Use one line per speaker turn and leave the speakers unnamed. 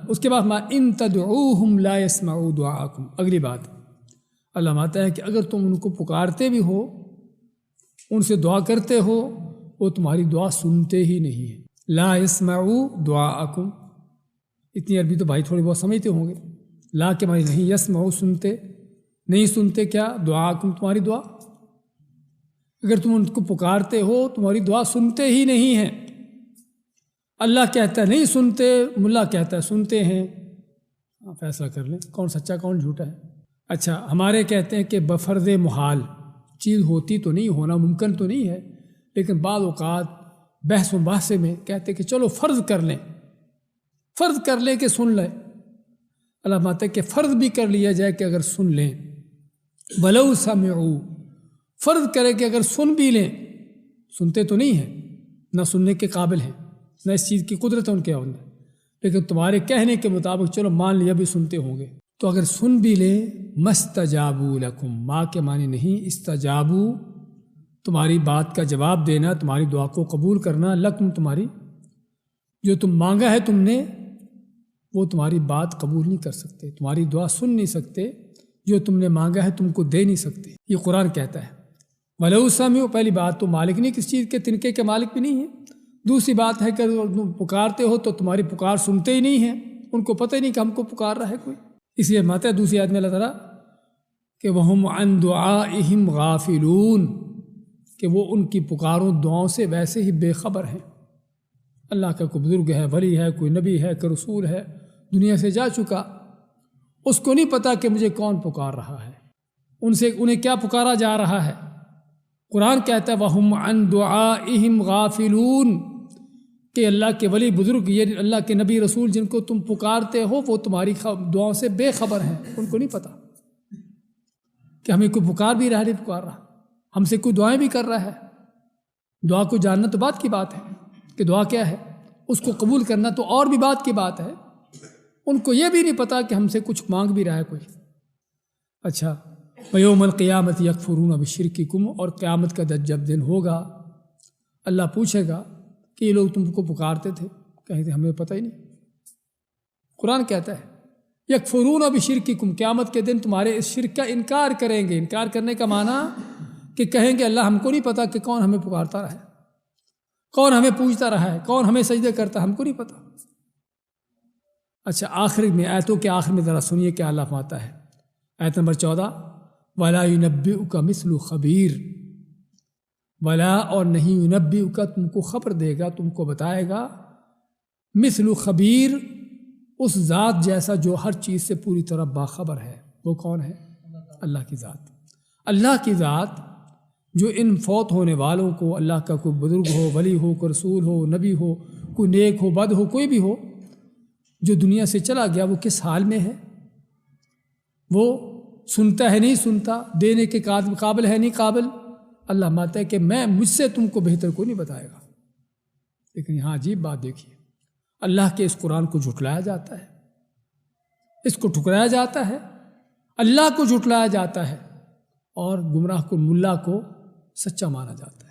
اس کے بعد ما ان تدعوہم لا يسمعوا دعاءکم، اگلی بات اللہ ماتا ہے کہ اگر تم ان کو پکارتے بھی ہو، ان سے دعا کرتے ہو، وہ تمہاری دعا سنتے ہی نہیں ہیں۔ لا يسمعوا دعاءکم، اتنی عربی تو بھائی تھوڑی بہت سمجھتے ہوں گے۔ لا کے معنی نہیں، يسمعوا سنتے، نہیں سنتے کیا؟ دعاءکم تمہاری دعا، اگر تم ان کو پکارتے ہو تمہاری دعا سنتے ہی نہیں ہیں۔ اللہ کہتا ہے نہیں سنتے، ملا کہتا ہے سنتے ہیں، فیصلہ کر لیں کون سچا کون جھوٹا ہے۔ اچھا ہمارے کہتے ہیں کہ بفرض محال چیز ہوتی تو نہیں، ہونا ممکن تو نہیں ہے، لیکن بعض اوقات بحث و بحث میں کہتے کہ چلو فرض کر لیں، فرض کر لیں کہ سن لیں۔ اللہ ماتا ہے کہ فرض بھی کر لیا جائے کہ اگر سن لیں، ولو سمعوا، فرض کرے کہ اگر سن بھی لیں، سنتے تو نہیں ہیں، نہ سننے کے قابل ہیں، نہ اس چیز کی قدرت ہے ان کے اندر، لیکن تمہارے کہنے کے مطابق چلو مان لیا بھی سنتے ہوں گے، تو اگر سن بھی لیں مستجابوا لکم، ما کے معنی نہیں، استجابوا تمہاری بات کا جواب دینا، تمہاری دعا کو قبول کرنا، لکم تمہاری جو تم مانگا ہے تم نے، وہ تمہاری بات قبول نہیں کر سکتے، تمہاری دعا سن نہیں سکتے، جو تم نے مانگا ہے تم کو دے نہیں سکتے، یہ قرآن کہتا ہے۔ وَلَوْ سَمِعُوا، پہلی بات تو مالک نہیں کس چیز کے، تنکے کے مالک بھی نہیں ہیں۔ دوسری بات ہے کہ اگر تم پکارتے ہو تو تمہاری پکار سنتے ہی نہیں ہیں، ان کو پتہ ہی نہیں کہ ہم کو پکار رہا ہے کوئی۔ اس لیے ماتا ہے دوسری آیت میں اللہ تعالیٰ کہ وَهُمْ عَنْ دُعَائِهِمْ غَافِلُونَ، کہ وہ ان کی پکاروں دعاؤں سے ویسے ہی بے خبر ہیں۔ اللہ کا کوئی بزرگ ہے، ولی ہے، کوئی نبی ہے، کوئی رسول ہے، دنیا سے جا چکا، اس کو نہیں پتا کہ مجھے کون پکار رہا ہے، انہیں کیا پکارا جا رہا ہے۔ قرآن کہتا ہے وَهُمْ عَنْ دُعَائِهِمْ غَافِلُونَ، کہ اللہ کے ولی بزرگ، یہ اللہ کے نبی رسول جن کو تم پکارتے ہو، وہ تمہاری دعاؤں سے بے خبر ہیں، ان کو نہیں پتا کہ ہمیں کوئی پکار بھی رہا نہیں پکار رہا، ہم سے کوئی دعائیں بھی کر رہا ہے۔ دعا کو جاننا تو بات کی بات ہے کہ دعا کیا ہے، اس کو قبول کرنا تو اور بھی بات کی بات ہے۔ ان کو یہ بھی نہیں پتا کہ ہم سے کچھ مانگ بھی رہا ہے کوئی۔ اچھا وَيَوْمَ الْقِيَامَةِ يَكْفُرُونَ بِشِرْكِكُمْ، اور قیامت کا جب دن ہوگا اللہ پوچھے گا کہ یہ لوگ تم کو پکارتے تھے، کہیں تھے ہمیں پتہ ہی نہیں۔ قرآن کہتا ہے یکفرون بشرککم، قیامت کے دن تمہارے اس شرک کا انکار کریں گے۔ انکار کرنے کا معنی کہ کہیں گے اللہ ہم کو نہیں پتا کہ کون ہمیں پکارتا رہا ہے، کون ہمیں پوچھتا رہا ہے، کون ہمیں سجدے کرتا ہے، ہم کو نہیں پتا۔ اچھا آخر میں آیتوں کے آخر میں ذرا سنیے کیا اللہ فرماتا ہے، آیت نمبر 14 وَلَا يُنَبِّئُكَ مِثْلُ خَبِيرٍ، ولا اور نہیں، يُنَبِّئُكَ تم کو خبر دے گا، تم کو بتائے گا، مثل خبیر اس ذات جیسا جو ہر چیز سے پوری طرح باخبر ہے۔ وہ کون ہے؟ اللہ کی ذات۔ اللہ کی ذات جو ان فوت ہونے والوں کو، اللہ کا کوئی بزرگ ہو، ولی ہو، کوئی رسول ہو، نبی ہو، کوئی نیک ہو، بد ہو، کوئی بھی ہو، جو دنیا سے چلا گیا، وہ کس حال میں ہے؟ وہ سنتا ہے نہیں سنتا، دینے کے قابل ہے نہیں قابل؟ اللہ مانتا ہے کہ میں مجھ سے تم کو بہتر کوئی نہیں بتائے گا۔ لیکن یہاں عجیب بات دیکھیے، اللہ کے اس قرآن کو جھٹلایا جاتا ہے، اس کو ٹھکرایا جاتا ہے، اللہ کو جھٹلایا جاتا ہے، اور گمراہ کو، ملا کو سچا مانا جاتا ہے۔